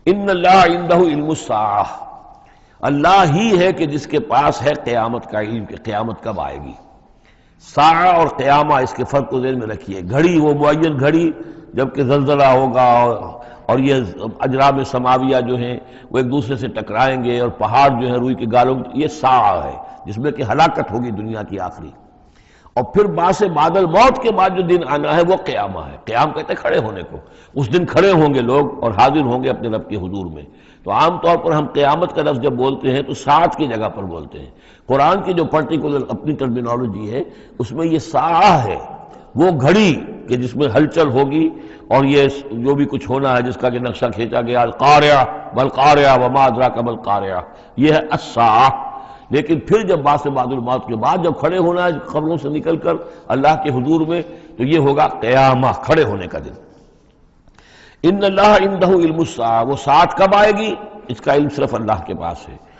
ان اللہ عندہ علم الساعہ، اللہ ہی ہے کہ جس کے پاس ہے قیامت کا علم کہ قیامت کب آئے گی۔ ساعہ اور قیامہ، اس کے فرق کو ذہن میں رکھیے۔ گھڑی وہ معین گھڑی جبکہ زلزلہ ہوگا اور یہ اجرام سماویہ جو ہیں وہ ایک دوسرے سے ٹکرائیں گے اور پہاڑ جو ہے روئی کے گالوں، یہ ساعہ ہے جس میں کہ ہلاکت ہوگی دنیا کی آخری۔ اور پھر باعث بعد الموت کے بعد جو دن آنا ہے وہ قیامہ ہے۔ قیام کہتے ہیں کھڑے ہونے کو، اس دن کھڑے ہوں گے لوگ اور حاضر ہوں گے اپنے رب کے حضور میں۔ تو عام طور پر ہم قیامت کا لفظ جب بولتے ہیں تو ساعت کی جگہ پر بولتے ہیں۔ قرآن کی جو پرٹیکولر اپنی ٹرمینالوجی ہے اس میں یہ ساعہ ہے، وہ گھڑی کہ جس میں ہلچل ہوگی اور یہ جو بھی کچھ ہونا ہے جس کا کہ نقشہ کھینچا گیا، القاریہ والقاریہ وما ادراک ما القاریہ، یہ ہے الساعہ۔ لیکن پھر جب بعد الموت کے بعد جب کھڑے ہونا ہے قبروں سے نکل کر اللہ کے حضور میں، تو یہ ہوگا قیامہ، کھڑے ہونے کا دن۔ ان اللہ عندہ علم الساعہ، وہ ساعت کب آئے گی اس کا علم صرف اللہ کے پاس ہے۔